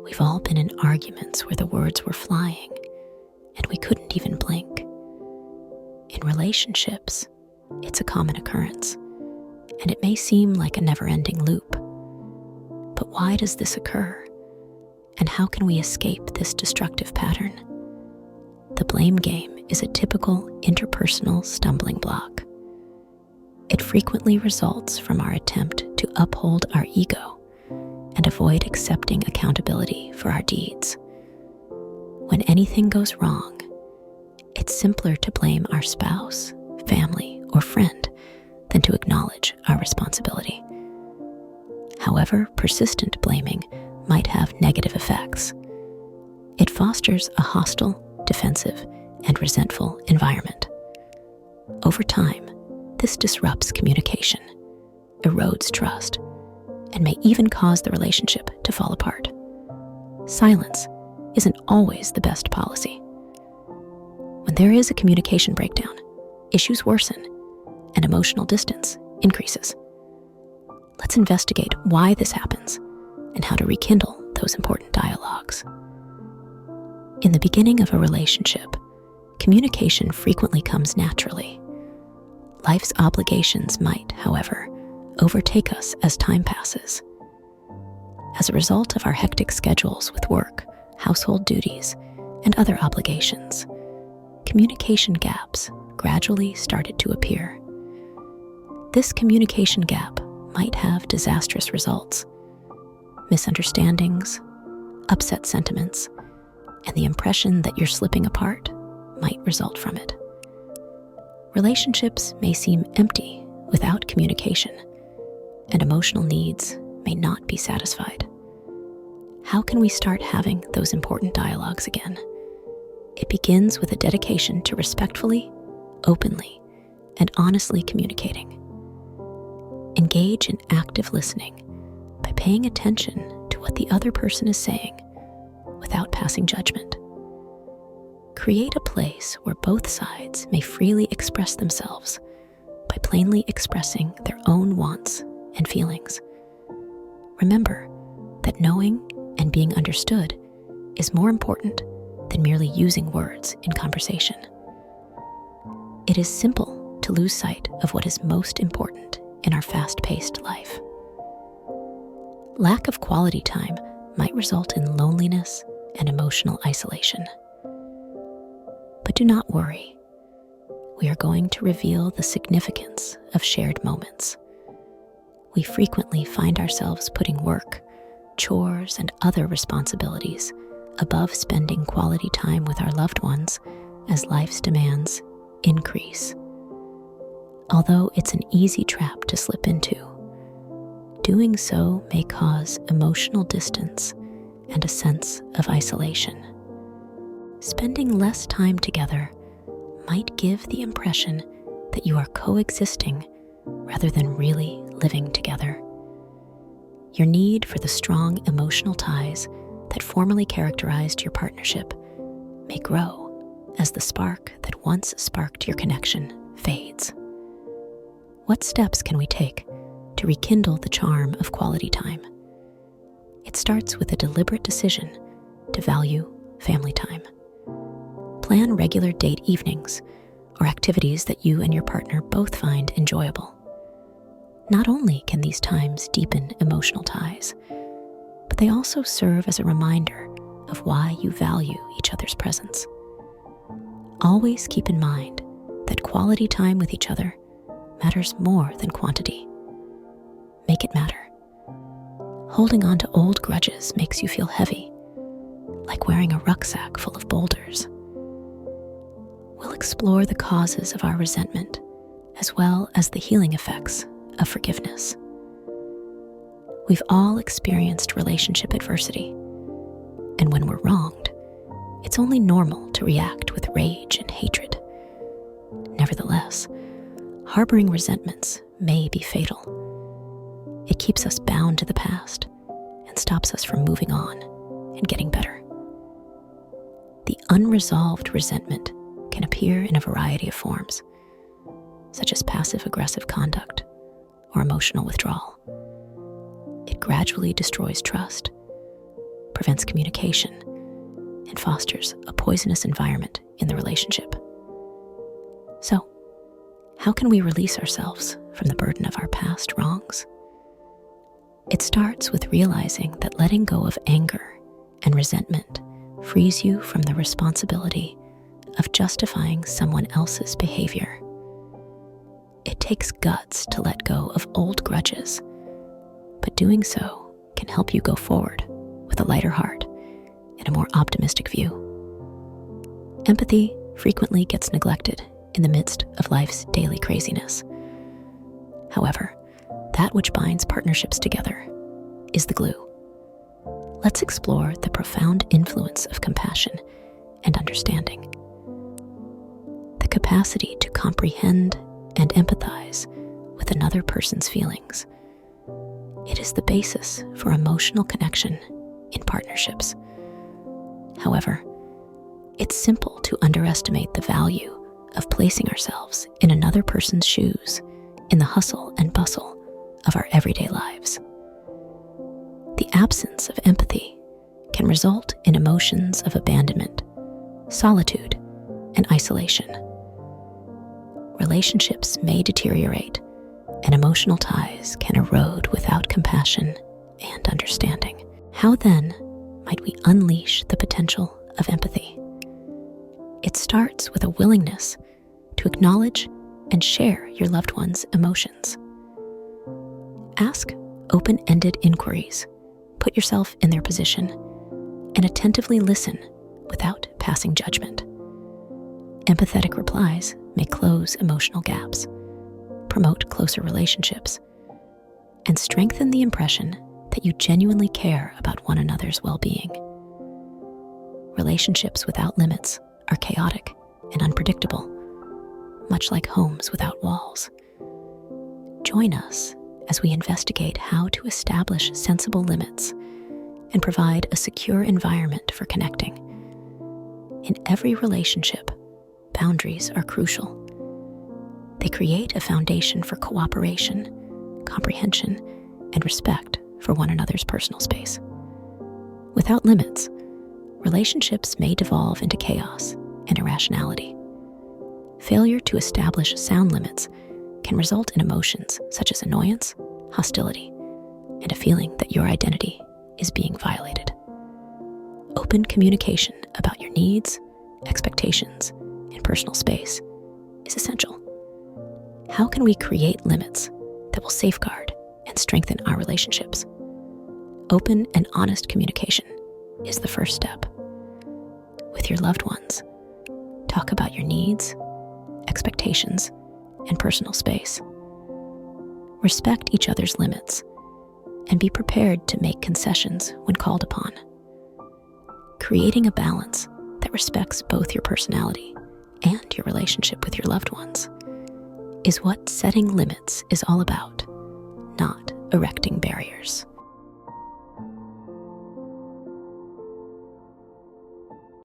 We've all been in arguments where the words were flying and we couldn't even blink. In relationships, it's a common occurrence, and it may seem like a never-ending loop. But why does this occur? And how can we escape this destructive pattern? The blame game is a typical interpersonal stumbling block. It frequently results from our attempt to uphold our ego and avoid accepting accountability for our deeds. When anything goes wrong, it's simpler to blame our spouse, family, or friend than to acknowledge our responsibility. However, persistent blaming might have negative effects. It fosters a hostile, defensive, and resentful environment. Over time, this disrupts communication, erodes trust, and may even cause the relationship to fall apart. Silence isn't always the best policy. When there is a communication breakdown, issues worsen and emotional distance increases. Let's investigate why this happens and how to rekindle those important dialogues. In the beginning of a relationship, communication frequently comes naturally. Life's obligations might, however, overtake us as time passes. As a result of our hectic schedules with work, household duties, and other obligations, communication gaps gradually started to appear. This communication gap might have disastrous results. Misunderstandings, upset sentiments, and the impression that you're slipping apart might result from it. Relationships may seem empty without communication, and emotional needs may not be satisfied. How can we start having those important dialogues again? It begins with a dedication to respectfully, openly, and honestly communicating. Engage in active listening by paying attention to what the other person is saying without passing judgment. Create a place where both sides may freely express themselves by plainly expressing their own wants and feelings. Remember that knowing and being understood is more important than merely using words in conversation. It is simple to lose sight of what is most important in our fast-paced life. Lack of quality time might result in loneliness and emotional isolation. But do not worry. We are going to reveal the significance of shared moments. We frequently find ourselves putting work, chores, and other responsibilities above spending quality time with our loved ones as life's demands increase. Although it's an easy trap to slip into, doing so may cause emotional distance and a sense of isolation. Spending less time together might give the impression that you are coexisting rather than really living together. Your need for the strong emotional ties that formerly characterized your partnership may grow as the spark that once sparked your connection fades. What steps can we take to rekindle the charm of quality time? It starts with a deliberate decision to value family time. Plan regular date evenings or activities that you and your partner both find enjoyable. Not only can these times deepen emotional ties, but they also serve as a reminder of why you value each other's presence. Always keep in mind that quality time with each other matters more than quantity. Make it matter. Holding on to old grudges makes you feel heavy, like wearing a rucksack full of boulders. We'll explore the causes of our resentment, as well as the healing effects of forgiveness. We've all experienced relationship adversity, and when we're wronged, it's only normal to react with rage and hatred. Nevertheless, harboring resentments may be fatal. It keeps us bound to the past and stops us from moving on and getting better. The unresolved resentment can appear in a variety of forms, such as passive-aggressive conduct or emotional withdrawal. It gradually destroys trust, prevents communication and fosters a poisonous environment in the relationship. So, how can we release ourselves from the burden of our past wrongs? It starts with realizing that letting go of anger and resentment frees you from the responsibility of justifying someone else's behavior. It takes guts to let go of old grudges, but doing so can help you go forward with a lighter heart and a more optimistic view. Empathy frequently gets neglected in the midst of life's daily craziness. However, that which binds partnerships together is the glue. Let's explore the profound influence of compassion and understanding. The capacity to comprehend and empathize with another person's feelings. It is the basis for emotional connection in partnerships. However, it's simple to underestimate the value of placing ourselves in another person's shoes in the hustle and bustle of our everyday lives. The absence of empathy can result in emotions of abandonment, solitude, and isolation. Relationships may deteriorate, and emotional ties can erode without compassion and understanding. How then might we unleash the potential of empathy? It starts with a willingness to acknowledge and share your loved one's emotions. Ask open-ended inquiries, put yourself in their position, and attentively listen without passing judgment. Empathetic replies may close emotional gaps, promote closer relationships, and strengthen the impression that you genuinely care about one another's well-being. Relationships without limits are chaotic and unpredictable, much like homes without walls. Join us as we investigate how to establish sensible limits and provide a secure environment for connecting. In every relationship, boundaries are crucial. They create a foundation for cooperation, comprehension, and respect for one another's personal space. Without limits, relationships may devolve into chaos and irrationality. Failure to establish sound limits can result in emotions such as annoyance, hostility, and a feeling that your identity is being violated. Open communication about your needs, expectations, and personal space is essential. How can we create limits that will safeguard and strengthen our relationships? Open and honest communication is the first step. With your loved ones, talk about your needs, expectations, and personal space. Respect each other's limits and be prepared to make concessions when called upon. Creating a balance that respects both your personality and your relationship with your loved ones is what setting limits is all about, not erecting barriers.